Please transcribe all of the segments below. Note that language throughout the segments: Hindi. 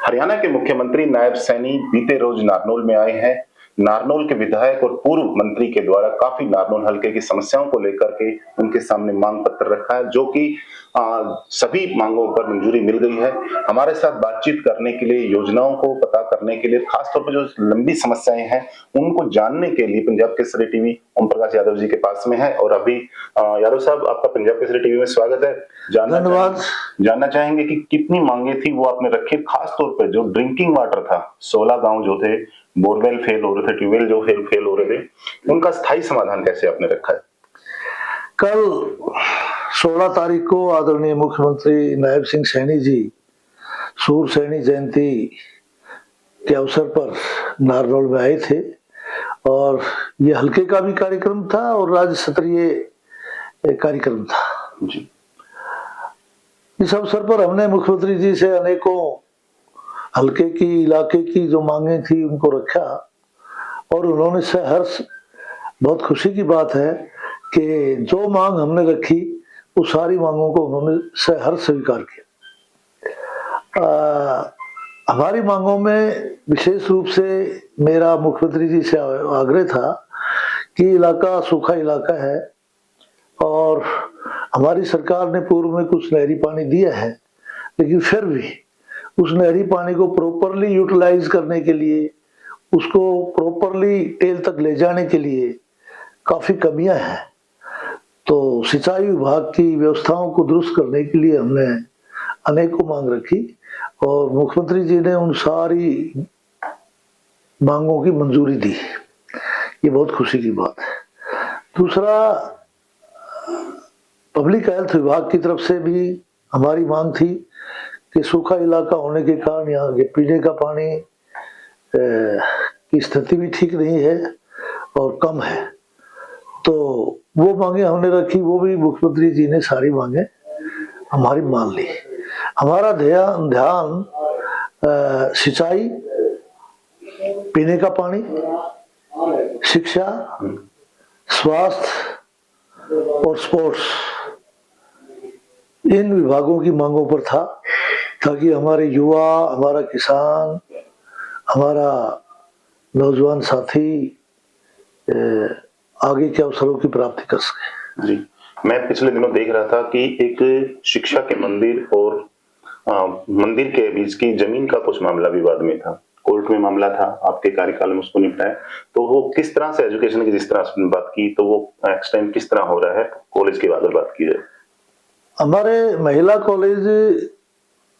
हरियाणा के मुख्यमंत्री नायब सैनी बीते रोज नारनौल में आए हैं। नारनौल के विधायक और पूर्व मंत्री के द्वारा काफी नारनौल हलके की समस्याओं को लेकर के उनके सामने मांग पत्र रखा है, जो कि सभी मांगों पर मंजूरी मिल गई है। हमारे साथ बातचीत करने के लिए, योजनाओं को पता करने के लिए, खासतौर पर जो लंबी समस्याएं हैं उनको जानने के लिए पंजाब केसरी टीवी ओम प्रकाश यादव जी के पास में है। और अभी यादव साहब, आपका पंजाब केसरी टीवी में स्वागत है। जानना चाहेंगे कि कितनी मांगे थी वो आपने रखी, खासतौर पर जो ड्रिंकिंग वाटर था, 16 गांव जो थे बोरवेल फेल हो रहे थे, ट्यूबवेल जो फेल हो रहे थे, उनका स्थायी समाधान कैसे आपने रखा है? कल 16 तारीख को आदरणीय मुख्यमंत्री नायब सिंह सैनी जी सूर सैनी जयंती के अवसर पर नारनौल में आए थे और ये हल्के का भी कार्यक्रम था और राज्य स्तरीय कार्यक्रम था जी। इस अवसर पर हमने मुख्यमंत्री जी से अनेकों हल्के की, इलाके की जो मांगे थी उनको रखा और उन्होंने सहर्ष, बहुत खुशी की बात है कि जो मांग हमने रखी वो सारी मांगों को उन्होंने सहर्ष स्वीकार किया। हमारी मांगों में विशेष रूप से मेरा मुख्यमंत्री जी से आग्रह था कि इलाका सूखा इलाका है और हमारी सरकार ने पूर्व में कुछ नहरी पानी दिया है, लेकिन फिर भी उस नहरी पानी को प्रॉपरली यूटिलाइज करने के लिए, उसको प्रॉपरली टेल तक ले जाने के लिए काफी कमियां हैं। तो सिंचाई विभाग की व्यवस्थाओं को दुरुस्त करने के लिए हमने अनेकों मांग रखी और मुख्यमंत्री जी ने उन सारी मांगों की मंजूरी दी। ये बहुत खुशी की बात है। दूसरा, पब्लिक हेल्थ विभाग की तरफ से भी हमारी मांग थी कि सूखा इलाका होने के कारण यहाँ के पीने का पानी की स्थिति भी ठीक नहीं है और कम है, तो वो मांगे हमने रखी। वो भी मुख्यमंत्री जी ने सारी मांगे हमारी मान ली। हमारा ध्यान सिंचाई, पीने का पानी, शिक्षा, स्वास्थ्य और स्पोर्ट्स, इन विभागों की मांगों पर था, ताकि हमारे युवा, हमारा किसान, हमारा नौजवान साथी आगे के अवसरों की प्राप्ति कर सके। जी, मैं पिछले दिनों देख रहा था कि एक शिक्षा के मंदिर और मंदिर के बीच की जमीन का कुछ मामला विवाद में था, कोर्ट में मामला था, आपके कार्यकाल में उसको निपटाया। तो वो किस तरह से एजुकेशन की जिस तरह से बात की, तो वो एक्सटेंड किस तरह हो रहा है कॉलेज की बात की जाए? हमारे महिला कॉलेज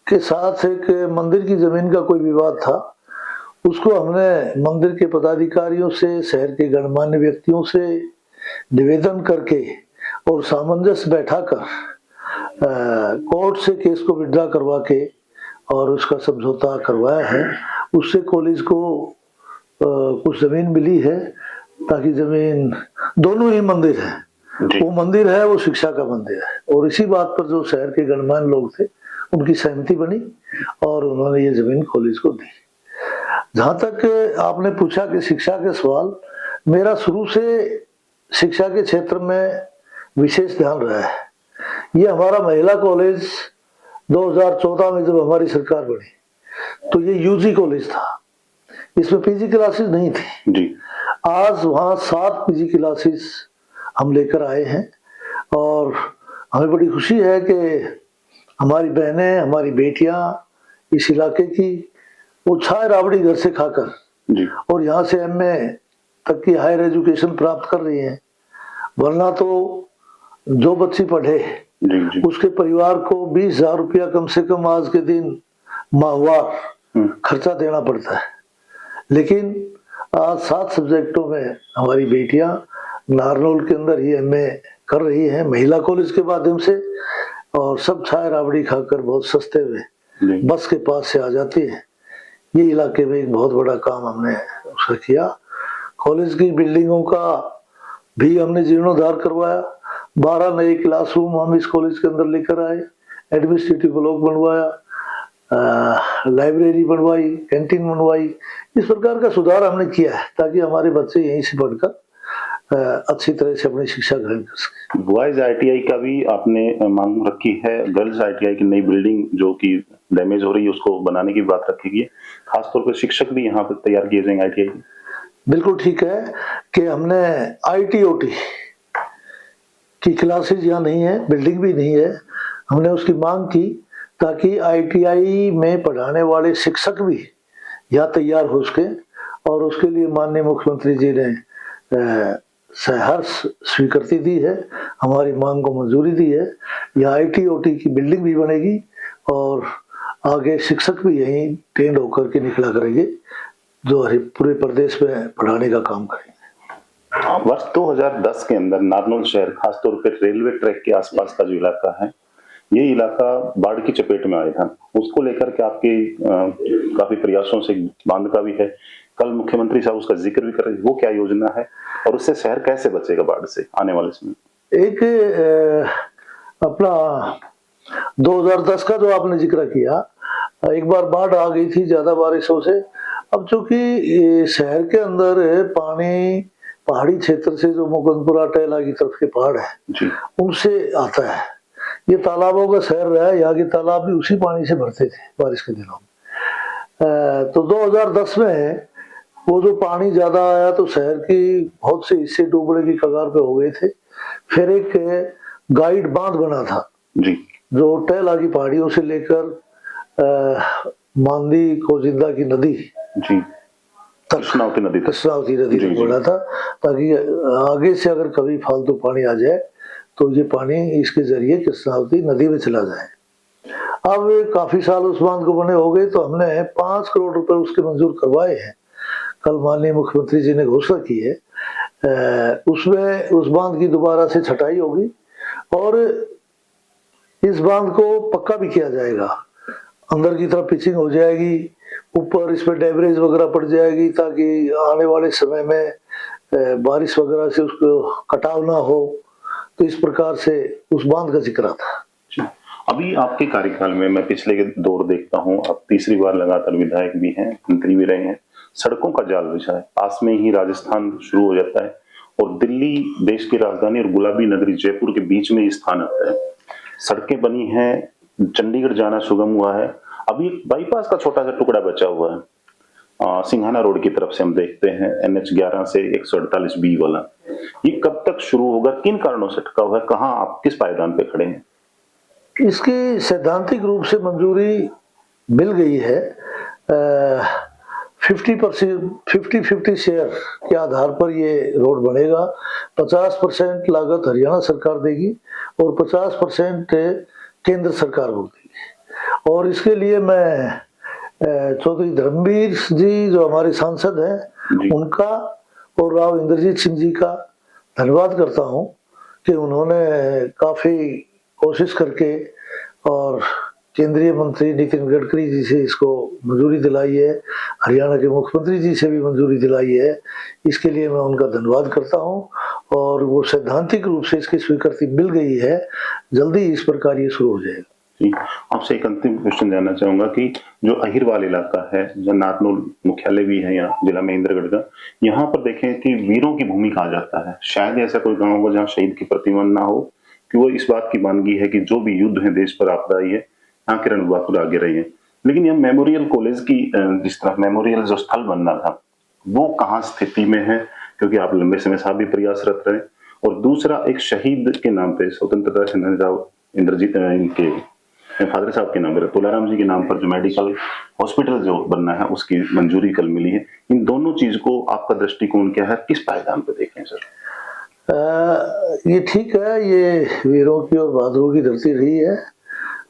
के साथ एक मंदिर की जमीन का कोई विवाद था, उसको हमने मंदिर के पदाधिकारियों से, शहर के गणमान्य व्यक्तियों से निवेदन करके और सामंजस्य बैठाकर कोर्ट से केस को विड्रॉ करवा के और उसका समझौता करवाया है। उससे कॉलेज को कुछ जमीन मिली है, ताकि जमीन, दोनों ही मंदिर है, वो मंदिर है, वो शिक्षा का मंदिर है। और इसी बात पर जो शहर के गणमान्य लोग थे उनकी सहमति बनी और उन्होंने ये जमीन कॉलेज को दी। जहां तक आपने पूछा कि शिक्षा के सवाल, मेरा शुरू से शिक्षा के क्षेत्र में विशेष ध्यान रहा है। ये हमारा महिला कॉलेज 2014 में जब हमारी सरकार बनी तो ये यूजी कॉलेज था, इसमें पीजी क्लासेस नहीं थी जी। आज वहाँ 7 पीजी क्लासेस हम लेकर आए हैं और हमें बड़ी खुशी है कि हमारी बहनें, हमारी बेटियां इस इलाके की, वो छाय राबड़ी घर से खाकर जी और यहाँ से एमए तक की हायर एजुकेशन प्राप्त कर रही हैं। वरना तो जो बच्ची पढ़े जी। उसके परिवार को 20,000 रुपया कम से कम आज के दिन माहवार खर्चा देना पड़ता है। लेकिन आज 7 सब्जेक्टों में हमारी बेटियां नारनौल के अंदर ही एमए कर रही हैं महिला कॉलेज के माध्यम से, और सब छाय राबड़ी खाकर बहुत सस्ते में बस के पास से आ जाती है। ये इलाके में एक बहुत बड़ा काम हमने उसका किया। कॉलेज की बिल्डिंगों का भी हमने जीर्णोद्धार करवाया। 12 नए क्लासरूम हम इस कॉलेज के अंदर लेकर आए, एडमिनिस्ट्रेटिव ब्लॉक बनवाया, लाइब्रेरी बनवाई, कैंटीन बनवाई। इस प्रकार का सुधार हमने किया है ताकि हमारे बच्चे यहीं से पढ़कर अच्छी तरह से अपनी शिक्षा ग्रहण कर सके। बॉयज आईटीआई का भी आपने मांग रखी है, गर्ल्स आईटीआई की नई बिल्डिंग जो कि डैमेज हो रही है उसको बनाने की बात रखी गई है, खासतौर पर शिक्षक भी यहाँ पर तैयार किए जाएंगे आईटीआई। बिल्कुल ठीक है कि हमने आईटीओटी की क्लासेज यहाँ नहीं है, बिल्डिंग भी नहीं है, हमने उसकी मांग की ताकि आईटीआई में पढ़ाने वाले शिक्षक भी यहाँ तैयार हो सके, और उसके लिए माननीय मुख्यमंत्री जी ने सहर्ष स्वीकृति दी है, हमारी मांग को मंजूरी दी है। यहाँ आईटीओटी की बिल्डिंग भी बनेगी और आगे शिक्षक भी यहीं ट्रेंड होकर के निकला करेंगे जो पूरे प्रदेश में पढ़ाने का काम करेंगे। वर्ष 2010 के अंदर नारनौल शहर, खासतौर पर रेलवे ट्रैक के आसपास का जो इलाका है, ये इलाका बाढ़ की चपेट में आया था। उसको लेकर के आपके काफी प्रयासों से बांध का भी है, कल मुख्यमंत्री साहब उसका जिक्र भी कर रहे हैं, वो क्या योजना है और उससे शहर कैसे बचेगा बाढ़ से आने वाले समय? एक अपना 2010 का जो आपने जिक्र किया, एक बार बाढ़ आ गई थी ज्यादा बारिशों से। अब चूंकि शहर के अंदर पानी पहाड़ी क्षेत्र से जो मुकुंदपुरा टेला की तरफ के पहाड़ है उनसे आता है, ये तालाबों का शहर रहा है, यहाँ के तालाब भी उसी पानी से भरते थे बारिश के दिनों में। तो 2010 में वो जो पानी ज्यादा आया तो शहर की बहुत से हिस्से डूबने की कगार पे हो गए थे। फिर एक गाइड बांध बना था जी, जो टेला की पहाड़ियों से लेकर मांदी कोजिंदा की नदी जी कृष्णावती नदी तक बना था, ताकि आगे से अगर कभी फालतू पानी आ जाए तो ये पानी इसके जरिए कृष्णावती नदी में चला जाए। अब काफी साल उस बांध को बने हो गए तो हमने 5 करोड़ रुपए उसके मंजूर करवाए हैं। कल माननीय मुख्यमंत्री जी ने घोषणा की है, उसमें उस बांध की दोबारा से छटाई होगी और इस बांध को पक्का भी किया जाएगा। अंदर की तरफ पिचिंग हो जाएगी, ऊपर इस पर डेबरेज वगैरह पड़ जाएगी ताकि आने वाले समय में बारिश वगैरह से उसको कटाव ना हो। तो इस प्रकार से उस बांध का जिक्र था। अभी आपके कार्यकाल में मैं पिछले के दौर देखता हूँ, आप तीसरी बार लगातार विधायक भी हैं, मंत्री भी रहे हैं, सड़कों का जाल बिछा है। पास में ही राजस्थान शुरू हो जाता है और दिल्ली देश की राजधानी और गुलाबी नगरी जयपुर के बीच में स्थान आता है। सड़कें बनी हैं, चंडीगढ़ जाना सुगम हुआ है। अभी बाईपास का छोटा सा टुकड़ा बचा हुआ है, सिंघाना रोड की तरफ से हम देखते हैं, NH11 से 148B वाला। ये कब तक शुरू होगा, किन कारणों से अटका हुआ है, कहाँ आप किस पायदान पे खड़े हैं? इसकी सैद्धांतिक रूप से मंजूरी मिल गई है। 50-50 शेयर के आधार पर ये रोड बनेगा। 50% लागत हरियाणा सरकार देगी और 50% केंद्र सरकार को देगी। और इसके लिए मैं चौधरी धर्मवीर जी जो हमारे सांसद हैं उनका और राव इंद्रजीत सिंह जी का धन्यवाद करता हूं कि उन्होंने काफी कोशिश करके और केंद्रीय मंत्री नितिन गडकरी जी से इसको मंजूरी दिलाई है, हरियाणा के मुख्यमंत्री जी से भी मंजूरी दिलाई है। इसके लिए मैं उनका धन्यवाद करता हूं और वो सैद्धांतिक रूप से इसकी स्वीकृति मिल गई है, जल्दी इस प्रकार ये शुरू हो जाएगा। जी, आपसे एक अंतिम क्वेश्चन जानना चाहूंगा कि जो अहिरवाल इलाका है, जो नारनौल मुख्यालय भी है यहाँ जिला महेंद्रगढ़ का, यहाँ पर देखें कि वीरों की भूमि कहा जाता है। शायद ऐसा कोई गाँव हो जहाँ शहीद की प्रतिमा ना हो, कि वो इस बात की मानगी है कि जो भी युद्ध है देश पर आपदा आई है, यहाँ किरण बहादुर आगे रही है। लेकिन यह मेमोरियल कॉलेज की जिस तरह मेमोरियल जो स्थल बनना था वो कहाँ स्थिति में है, क्योंकि आप लंबे समय से भी प्रयासरत रहे। और दूसरा, एक शहीद के नाम पे स्वतंत्रता सेनानी इंद्रजीत इनके फादर साहब के नाम पर, तुलाराम जी के नाम पर जो मेडिकल हॉस्पिटल जो बनना है उसकी मंजूरी कल मिली है। इन दोनों चीज को आपका दृष्टिकोण क्या है, किस पायदान पे देखें सर? ये ठीक है, ये वीरों की और बहादुरों की धरती रही है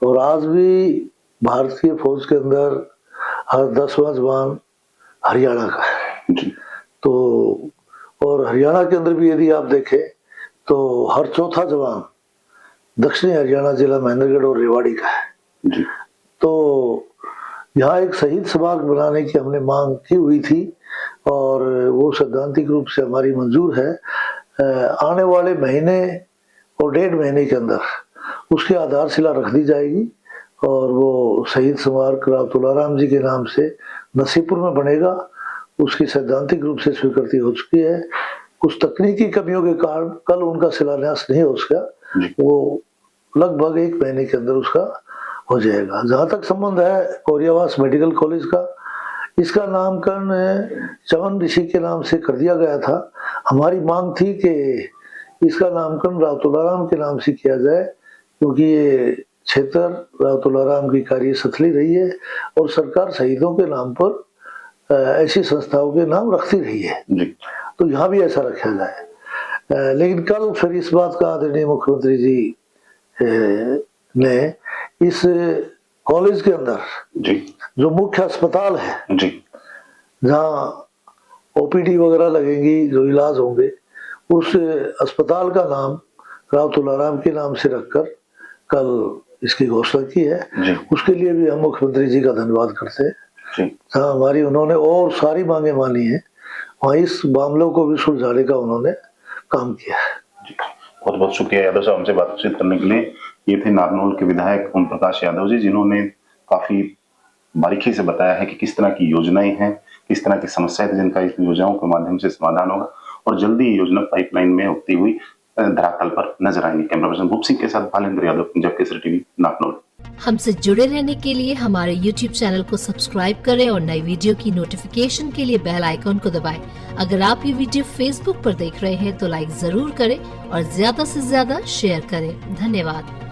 और आज भी भारतीय फौज के अंदर हर 10वां जवान हरियाणा का है जी। तो और हरियाणा के अंदर भी यदि आप देखें तो हर चौथा जवान दक्षिणी हरियाणा जिला महेंद्रगढ़ और रेवाड़ी का है जी। तो यहाँ एक शहीद स्मारक बनाने की हमने मांग की हुई थी और वो सैद्धांतिक रूप से हमारी मंजूर है। आने वाले महीने और 1.5 महीने के अंदर उसकी आधारशिला रख दी जाएगी और वो शहीद स्मारक राव तुलाराम जी के नाम से नसीबपुर में बनेगा। उसकी सैद्धांतिक रूप से स्वीकृति हो चुकी है। कुछ तकनीकी कमियों के कारण कल उनका शिलान्यास नहीं हो सका। वो लगभग 1 महीने के अंदर उसका हो जाएगा। जहाँ तक संबंध है कोरियावास मेडिकल कॉलेज का, इसका नामकरण चवन ऋषि के नाम से कर दिया गया था। हमारी मांग थी कि इसका नामकरण राव तुलाराम के नाम से किया जाए, क्योंकि ये क्षेत्र राव तुलाराम की कार्यस्थली रही है और सरकार शहीदों के नाम पर ऐसी संस्थाओं के नाम रखती रही है, तो यहाँ भी ऐसा रखा जाए। लेकिन कल फिर इस बात का आदरणीय मुख्यमंत्री जी ने इस कॉलेज के अंदर जो मुख्य अस्पताल है, जहाँ ओपीडी वगैरह लगेंगी, जो इलाज होंगे, उस अस्पताल का नाम राव तुलाराम के नाम से रखकर कल इसकी घोषणा की है। उसके लिए भी हम मुख्यमंत्री जी का धन्यवाद करते हैं। जहाँ हमारी उन्होंने और सारी मांगे मानी है, वहाँ इस मामलों को भी सुलझाने का उन्होंने काम किया है। बहुत बहुत शुक्रिया यादव साहब हमसे बातचीत करने के लिए। ये थे नारनौल के विधायक ओम प्रकाश यादव जी, जिन्होंने काफी बारीकी से बताया है कि किस तरह की योजनाएं हैं, किस तरह की समस्याएं थी, जिनका इन योजनाओं के माध्यम से समाधान होगा और जल्दी योजना पाइपलाइन में उठती हुई धरातल पर नजर आएंगे। कैमरा पर्सन भूप सिंह के साथ भालेंद्र यादव, पंजाब केसरी टीवी, नारनौल। हमसे जुड़े रहने के लिए हमारे YouTube चैनल को सब्सक्राइब करें और नई वीडियो की नोटिफिकेशन के लिए बेल आइकॉन को दबाएं। अगर आप ये वीडियो Facebook पर देख रहे हैं तो लाइक जरूर करें और ज्यादा से ज्यादा शेयर करें। धन्यवाद।